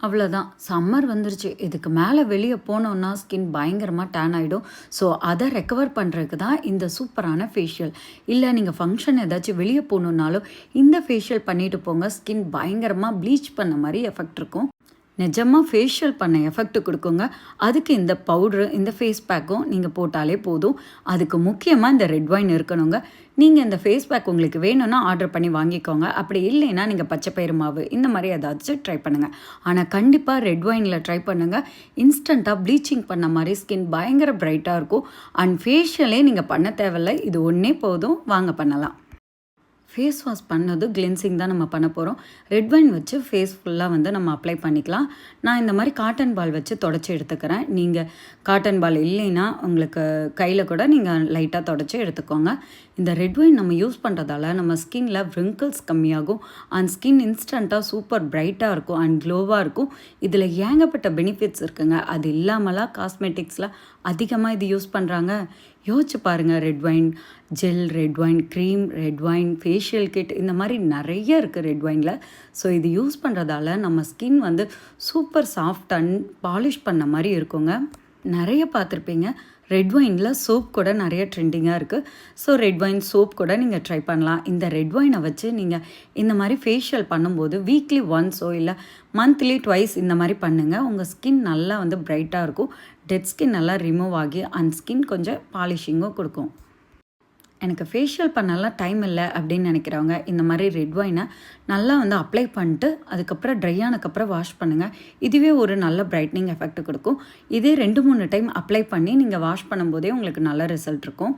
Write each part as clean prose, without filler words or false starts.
அவ்வளோதான். சம்மர் வந்துருச்சு. இதுக்கு மேல வெளிய போனோம்னா ஸ்கின் பயங்கரமா டேன் ஆயிடும். ஸோ, அத ரெக்கவர் பண்றதுக்கு தான் இந்த சூப்பரான ஃபேஷியல். இல்ல நீங்க ஃபங்ஷன் ஏதாச்சும் வெளிய போணும்னாலும், இந்த ஃபேஷியல் பண்ணிட்டு போங்க. ஸ்கின் பயங்கரமா ப்ளீச் பண்ண மாரி எஃபெக்ட் இருக்கும். நிஜமா ஃபேஷியல் பண்ண எஃபெக்ட் குடுக்குங்க. அதுக்கு இந்த பவுட்ரு, இந்த ஃபேஸ் பேக்கும் நீங்க போட்டாலே போதும். அதுக்கு முக்கியமா இந்த ரெட் ஒயின் இருக்கணுங்க. நீங்க இந்த ஃபேஸ் பேக் உங்களுக்கு வேணும்னா ஆர்டர் பண்ணி வாங்கிக்கோங்க. அப்படி இல்லைன்னா நீங்க பச்சை பயிறு மாவு இந்த மாரி ஏதாச்சும் ட்ரை பண்ணுங்க. ஆனா கண்டிப்பா ரெட் ஒயின்ல ட்ரை பண்ணுங்க. இன்ஸ்டன்ட்டா ப்ளீச்சிங் பண்ண மாரி ஸ்கின் பயங்கர பிரைட்டா இருக்கும். அண்ட் ஃபேஷியலே நீங்க பண்ண தேவையில்ல. இது ஒண்ணே போதும். வாங்க பண்ணலாம். ஃபேஸ் வாஷ் பண்ணது கிளென்சிங் தான் நம்ம பண்ண போகிறோம். ரெட் வைன் வச்சு ஃபேஸ் ஃபுல்லாக வந்து நம்ம அப்ளை பண்ணிக்கலாம். நான் இந்த மாதிரி காட்டன் பால் வச்சு தொடச்சி எடுத்துக்கிறேன். நீங்கள் காட்டன் பால் இல்லைன்னா உங்களுக்கு கையில் கூட நீங்கள் லைட்டாக தொடச்சி எடுத்துக்கோங்க. இந்த ரெட் வைன் நம்ம யூஸ் பண்ணுறதால நம்ம ஸ்கின்ல வ்ரிங்கிள்ஸ் கம்மியாகும். அண்ட் ஸ்கின் இன்ஸ்டண்ட்டாக சூப்பர் பிரைட்டாக இருக்கும் அண்ட் க்ளோவாக இருக்கும். இதில் ஏகப்பட்ட பெனிஃபிட்ஸ் இருக்குங்க. அது இல்லாமலாம் காஸ்மெட்டிக்ஸில் அதிகமாக இது யூஸ் பண்ணுறாங்க. யோசிச்சு பாருங்கள். Red wine gel, red wine cream, red wine facial kit இந்த மாதிரி நிறைய இருக்குது ரெட் ஒயினில். ஸோ இது யூஸ் பண்ணுறதால நம்ம ஸ்கின் வந்து சூப்பர் சாஃப்ட் அண்ட் பாலிஷ் பண்ண மாதிரி இருக்குங்க. நிறைய பார்த்துருப்பீங்க. ரெட் ஒயினில் சோப் கூட நிறைய ட்ரெண்டிங்காக இருக்குது. ஸோ ரெட் ஒயின் சோப் கூட நீங்கள் ட்ரை பண்ணலாம். இந்த ரெட் ஒயினை வச்சு நீங்கள் இந்த மாதிரி ஃபேஷியல் பண்ணும்போது வீக்லி ஒன்ஸோ இல்லை மந்த்லி ட்வைஸ் இந்த மாதிரி பண்ணுங்கள். உங்கள் ஸ்கின் நல்லா வந்து பிரைட்டாக இருக்கும். டெட் ஸ்கின் நல்லா ரிமூவ் ஆகி அண்ட் ஸ்கின் கொஞ்சம் பாலிஷிங்கும் கொடுக்கும். எனக்கு ஃபேஷியல் பண்ணலாம் டைம் இல்லை அப்படின்னு நினைக்கிறவங்க இந்த மாதிரி ரெட் ஒயினை நல்லா வந்து அப்ளை பண்ணிட்டு அதுக்கப்புறம் ட்ரை ஆனதுக்கப்புறம் வாஷ் பண்ணுங்கள். இதுவே ஒரு நல்ல பிரைட்னிங் எஃபெக்ட் கொடுக்கும். இதே 2-3 டைம் அப்ளை பண்ணி நீங்கள் வாஷ் பண்ணும்போதே உங்களுக்கு நல்ல ரிசல்ட் இருக்கும்.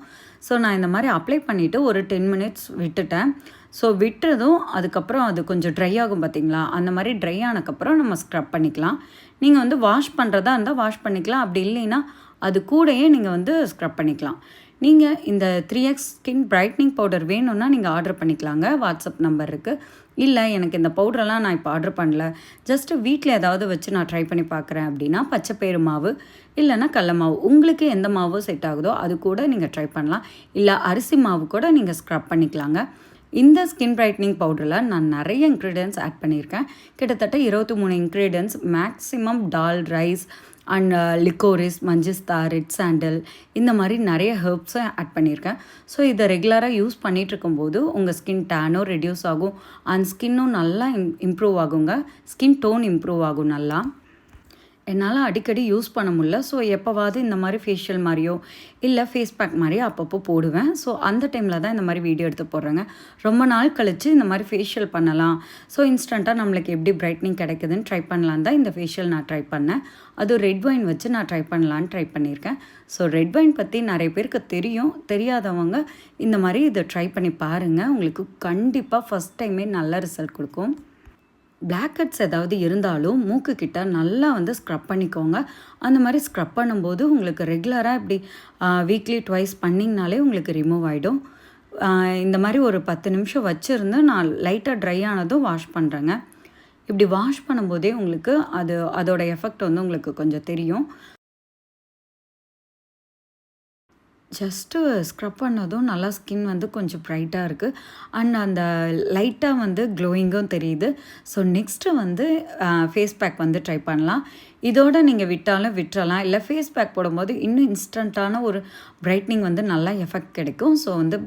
ஸோ நான் இந்த மாதிரி அப்ளை பண்ணிவிட்டு ஒரு 10 மினிட்ஸ் விட்டுட்டேன். ஸோ விட்டுறதும் அதுக்கப்புறம் அது கொஞ்சம் ட்ரை ஆகும் பார்த்தீங்களா, அந்த மாதிரி ட்ரை ஆனதுக்கப்புறம் நம்ம ஸ்க்ரப் பண்ணிக்கலாம். நீங்கள் வந்து வாஷ் பண்ணுறதா இருந்தால் வாஷ் பண்ணிக்கலாம். அப்படி இல்லைன்னா அது கூடயே நீங்கள் வந்து ஸ்க்ரப் பண்ணிக்கலாம். நீங்கள் இந்த 3x ஸ்கின் பிரைட்னிங் பவுடர் வேணும்னா நீங்கள் ஆர்டர் பண்ணிக்கலாங்க. வாட்ஸ்அப் நம்பர் இருக்குது. இல்லை எனக்கு இந்த பவுடரெல்லாம் நான் இப்போ ஆர்டர் பண்ணல, ஜஸ்ட்டு வீட்டில் ஏதாவது வச்சு நான் ட்ரை பண்ணி பார்க்குறேன் அப்படின்னா பச்சைப்பயிறு மாவு இல்லைன்னா கடல மாவு, உங்களுக்கு எந்த மாவு செட் ஆகுதோ அது கூட நீங்கள் ட்ரை பண்ணலாம். இல்லை அரிசி மாவு கூட நீங்கள் ஸ்க்ரப் பண்ணிக்கலாங்க. இந்த ஸ்கின் பிரைட்னிங் பவுடரில் நான் நிறைய இன்க்ரீடியன்ஸ் ஆட் பண்ணியிருக்கேன். கிட்டத்தட்ட 23 ingredients. Maximum dal, rice and liquorice, manjistha, red sandal இந்த மாதிரி நிறைய ஹெர்ப்ஸை ஆட் பண்ணியிருக்கேன். ஸோ இதை ரெகுலராக யூஸ் பண்ணிகிட்டு இருக்கும்போது உங்கள் ஸ்கின் டேனும் ரெடியூஸ் ஆகும் அண்ட் ஸ்கின்னும் நல்லா இம்ப்ரூவ் ஆகுங்க. ஸ்கின் டோன் இம்ப்ரூவ் ஆகும் நல்லா. என்னால் அடிக்கடி யூஸ் பண்ண முடியல. ஸோ எப்போவாவது இந்த மாதிரி ஃபேஷியல் மாதிரியோ இல்லை ஃபேஸ் பேக் மாதிரியோ அப்பப்போ போடுவேன். ஸோ அந்த டைமில் தான் இந்த மாதிரி வீடியோ எடுத்து போடுறேங்க. ரொம்ப நாள் கழித்து இந்த மாதிரி ஃபேஷியல் பண்ணலாம், ஸோ இன்ஸ்டண்ட்டாக நம்மளுக்கு எப்படி பிரைட்னிங் கிடைக்குதுன்னு ட்ரை பண்ணலான் தான் இந்த ஃபேஷியல் நான் ட்ரை பண்ணேன். அதுவும் ரெட் ஒயின் வச்சு நான் ட்ரை பண்ணலான்னு ட்ரை பண்ணியிருக்கேன். ஸோ ரெட் ஒயின் பற்றி நிறைய பேருக்கு தெரியும். தெரியாதவங்க இந்த மாதிரி இதை ட்ரை பண்ணி பாருங்கள். உங்களுக்கு கண்டிப்பாக ஃபஸ்ட் டைமே நல்ல ரிசல்ட் கொடுக்கும். பிளாக் ஹெட்ஸ் ஏதாவது இருந்தாலும் மூக்கு கிட்ட நல்லா வந்து ஸ்க்ரப் பண்ணிக்கோங்க. அந்த மாதிரி ஸ்க்ரப் பண்ணும்போது உங்களுக்கு ரெகுலராக இப்படி வீக்லி ட்வைஸ் பண்ணிங்கனாலே உங்களுக்கு ரிமூவ் ஆகிடும். இந்த மாதிரி ஒரு 10 நிமிஷம் வச்சுருந்து நான் லைட்டாக ட்ரை ஆனதும் வாஷ் பண்ணுறேங்க. இப்படி வாஷ் பண்ணும்போதே உங்களுக்கு அதோட எஃபெக்ட் வந்து உங்களுக்கு கொஞ்சம் தெரியும். ஜஸ்ட்டு ஸ்க்ரப் பண்ணதும் நல்லா ஸ்கின் வந்து கொஞ்சம் ப்ரைட்டாக இருக்குது அண்ட் அந்த லைட்டாக வந்து க்ளோயிங்கும் தெரியுது. ஸோ நெக்ஸ்ட்டு வந்து ஃபேஸ் பேக் வந்து ட்ரை பண்ணலாம். இதோடு நீங்கள் விட்டாலும் விட்டுறலாம். இல்லை ஃபேஸ் பேக் போடும்போது இன்னும் இன்ஸ்டண்ட்டான ஒரு பிரைட்னிங் வந்து நல்லா எஃபெக்ட் கிடைக்கும். ஸோ வந்து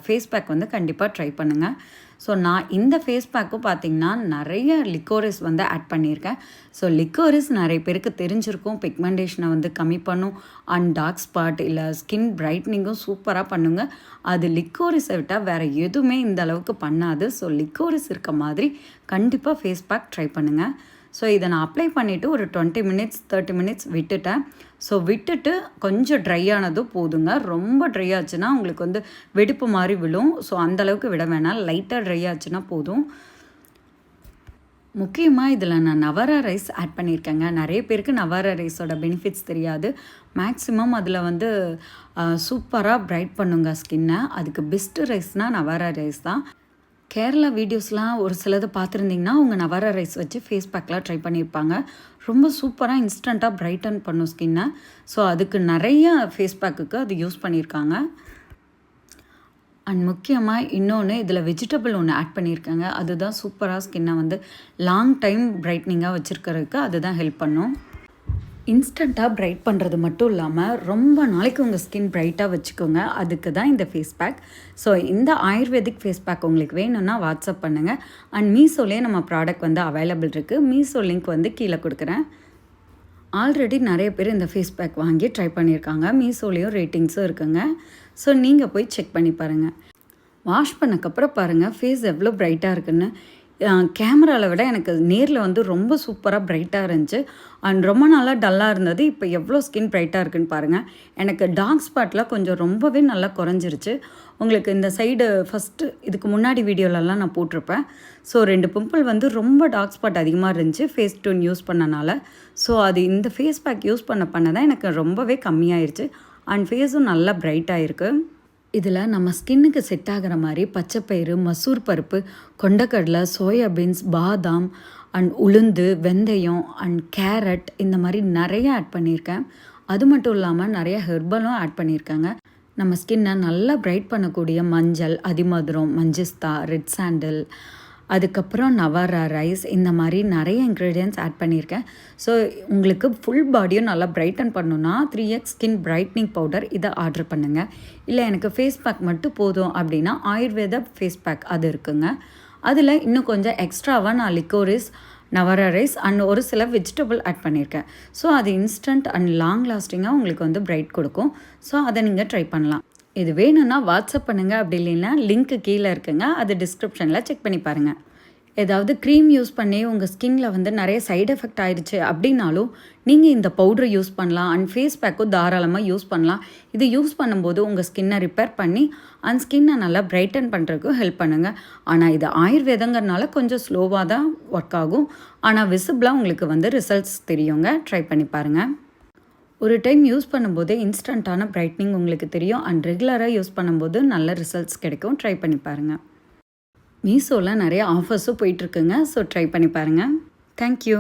ஃபேஸ் பேக் வந்து கண்டிப்பாக ட்ரை பண்ணுங்கள். ஸோ நான் இந்த ஃபேஸ் பேக்கும் பார்த்திங்கன்னா நிறைய லிக்கோரிஸ் வந்து ஆட் பண்ணியிருக்கேன். ஸோ லிக்கோரிஸ் நிறைய பேருக்கு தெரிஞ்சிருக்கும். பிக்மெண்டேஷனை வந்து கம்மி பண்ணும் அண்ட் டார்க் ஸ்பாட் இல்லை ஸ்கின் பிரைட்னிங்கும் சூப்பராக பண்ணுங்க. அது லிக்கோரிஸை விட்டால் வேறு எதுவுமே இந்த அளவுக்கு பண்ணாது. ஸோ லிக்கோரிஸ் இருக்க மாதிரி கண்டிப்பாக ஃபேஸ் பேக் ட்ரை பண்ணுங்கள். ஸோ இதை நான் அப்ளை பண்ணிவிட்டு ஒரு 20 மினிட்ஸ் 30 மினிட்ஸ் விட்டுட்டேன். ஸோ விட்டுட்டு கொஞ்சம் ட்ரை ஆனதும் போதுங்க. ரொம்ப ட்ரை ஆச்சுன்னா உங்களுக்கு வந்து வெடிப்பு மாதிரி விழும். ஸோ அந்தளவுக்கு விட வேணாம். லைட்டாக ட்ரை ஆச்சுன்னா போதும். முக்கியமாக இதில் நான் நவரா ரைஸ் ஆட் பண்ணியிருக்கேங்க. நிறைய பேருக்கு நவரா ரைஸோட பெனிஃபிட்ஸ் தெரியாது. மேக்ஸிமம் அதில் வந்து சூப்பராக பிரைட் பண்ணுங்க ஸ்கின்னை. அதுக்கு பெஸ்ட்டு ரைஸ்னால் நவரா ரைஸ் தான். கேரளா வீடியோஸ்லாம் ஒரு சிலது பார்த்துருந்திங்கன்னா அவங்க நவரா ரைஸ் வச்சு ஃபேஸ் பேக்லாம் ட்ரை பண்ணியிருப்பாங்க. ரொம்ப சூப்பராக இன்ஸ்டண்ட்டாக பிரைட்டன் பண்ணும் ஸ்கின்னை. ஸோ அதுக்கு நிறைய ஃபேஸ் பேக்குக்கு அது யூஸ் பண்ணியிருக்காங்க. அண்ட் முக்கியமாக இன்னொன்று இதில் வெஜிடபிள் ஒன்று ஆட் பண்ணியிருக்காங்க. அதுதான் சூப்பராக ஸ்கின்னை வந்து லாங் டைம் பிரைட்னிங்காக வச்சுருக்கிறதுக்கு அதுதான் ஹெல்ப் பண்ணும். இன்ஸ்டண்ட்டாக பிரைட் பண்ணுறது மட்டும் இல்லாமல் ரொம்ப நாளைக்கு உங்கள் ஸ்கின் பிரைட்டாக வச்சுக்கோங்க. அதுக்கு தான் இந்த ஃபேஸ் பேக். ஸோ இந்த ஆயுர்வேதிக் ஃபேஸ் பேக் உங்களுக்கு வேணும்னா வாட்ஸ்அப் பண்ணுங்கள். அண்ட் மீஷோலேயே நம்ம ப்ராடக்ட் வந்து அவைலபிள் இருக்குது. மீஷோ லிங்க் வந்து கீழே கொடுக்குறேன். ஆல்ரெடி நிறைய பேர் இந்த ஃபேஸ் பேக் வாங்கி ட்ரை பண்ணியிருக்காங்க. மீஷோலேயும் ரேட்டிங்ஸும் இருக்குங்க. ஸோ நீங்கள் போய் செக் பண்ணி பாருங்கள். வாஷ் பண்ணக்கப்புறம் பாருங்கள் ஃபேஸ் எவ்வளோ பிரைட்டாக இருக்குன்னு. கேமராவில் விட எனக்கு நேரில் வந்து ரொம்ப சூப்பராக பிரைட்டாக இருந்துச்சு. அண்ட் ரொம்ப நாளாக டல்லாக இருந்தது. இப்போ எவ்வளோ ஸ்கின் பிரைட்டாக இருக்குன்னு பாருங்கள். எனக்கு டார்க் ஸ்பாட்லாம் கொஞ்சம் ரொம்பவே நல்லா குறைஞ்சிருச்சு. உங்களுக்கு இந்த சைடு ஃபஸ்ட்டு இதுக்கு முன்னாடி வீடியோலலாம் நான் போட்டிருப்பேன். ஸோ 2 பிம்பிள் வந்து ரொம்ப டார்க் ஸ்பாட் அதிகமாக இருந்துச்சு ஃபேஸ் டூன் யூஸ் பண்ணனால. ஸோ அது இந்த ஃபேஸ் பேக் யூஸ் பண்ண தான் எனக்கு ரொம்பவே கம்மியாயிருச்சு. அண்ட் ஃபேஸும் நல்லா பிரைட்டாக இருக்குது. இதில் நம்ம ஸ்கின்னுக்கு செட் ஆகிற மாதிரி பச்சைப்பயிறு, மசூர் பருப்பு, கொண்டக்கடலை, சோயாபீன்ஸ், பாதாம் அண்ட் உளுந்து, வெந்தயம் அண்ட் கேரட் இந்த மாதிரி நிறைய ஆட் பண்ணியிருக்கேன். அது மட்டும் இல்லாமல் நிறைய ஹெர்பலும் ஆட் பண்ணியிருக்காங்க. நம்ம ஸ்கின்னை நல்லா பிரைட் பண்ணக்கூடிய மஞ்சள், அதிமதுரம், மஞ்சிஸ்தா, ரெட் சாண்டில், அதுக்கப்புறம் நவாரா ரைஸ் இந்த மாதிரி நிறைய இன்க்ரீடியன்ட்ஸ் ஆட் பண்ணியிருக்கேன். ஸோ உங்களுக்கு ஃபுல் பாடியும் நல்லா பிரைட்டன் பண்ணணுன்னா 3x ஸ்கின் பிரைட்னிங் பவுடர் இதை ஆர்டர் பண்ணுங்கள். இல்லை எனக்கு ஃபேஸ் பேக் மட்டும் போதும் அப்படின்னா ஆயுர்வேதா ஃபேஸ் பேக் அது இருக்குங்க. அதில் இன்னும் கொஞ்சம் எக்ஸ்ட்ராவாக நான் லிக்கோரிஸ், நவாரா ரைஸ் அண்ட் ஒரு சில வெஜிடபிள் ஆட் பண்ணியிருக்கேன். ஸோ அது இன்ஸ்டன்ட் அண்ட் லாங் லாஸ்டிங்காக உங்களுக்கு வந்து பிரைட் கொடுக்கும். ஸோ அதை நீங்கள் ட்ரை பண்ணலாம். இது வேணும்னா வாட்ஸ்அப் பண்ணுங்கள். அப்படி இல்லைன்னா லிங்க்கு கீழே இருக்குங்க. அது டிஸ்கிரிப்ஷனில் செக் பண்ணி பாருங்கள். ஏதாவது க்ரீம் யூஸ் பண்ணி உங்கள் ஸ்கின்னில் வந்து நிறைய சைடு எஃபெக்ட் ஆயிடுச்சு அப்படின்னாலும் நீங்கள் இந்த பவுட்ரு யூஸ் பண்ணலாம். அண்ட் ஃபேஸ் பேக்கும் தாராளமாக யூஸ் பண்ணலாம். இது யூஸ் பண்ணும்போது உங்கள் ஸ்கின்னை ரிப்பேர் பண்ணி அந்த ஸ்கின்னை நல்லா பிரைட்டன் பண்ணுறதுக்கும் ஹெல்ப் பண்ணுங்கள். ஆனால் இது ஆயுர்வேதங்கிறனால கொஞ்சம் ஸ்லோவாக தான் ஒர்க் ஆகும். ஆனால் விசிபிளாக உங்களுக்கு வந்து ரிசல்ட்ஸ் தெரியுங்க. ட்ரை பண்ணி பாருங்கள். ஒரு டைம் யூஸ் பண்ணும்போது இன்ஸ்டண்ட்டான பிரைட்னிங் உங்களுக்கு தெரியும். அண்ட் ரெகுலராக யூஸ் பண்ணும்போது நல்ல ரிசல்ட்ஸ் கிடைக்கும். ட்ரை பண்ணி பாருங்கள். மீஷோவில் நிறைய ஆஃபர்ஸும் போயிட்டுருக்குங்க. ஸோ ட்ரை பண்ணி பாருங்கள். தேங்க்யூ.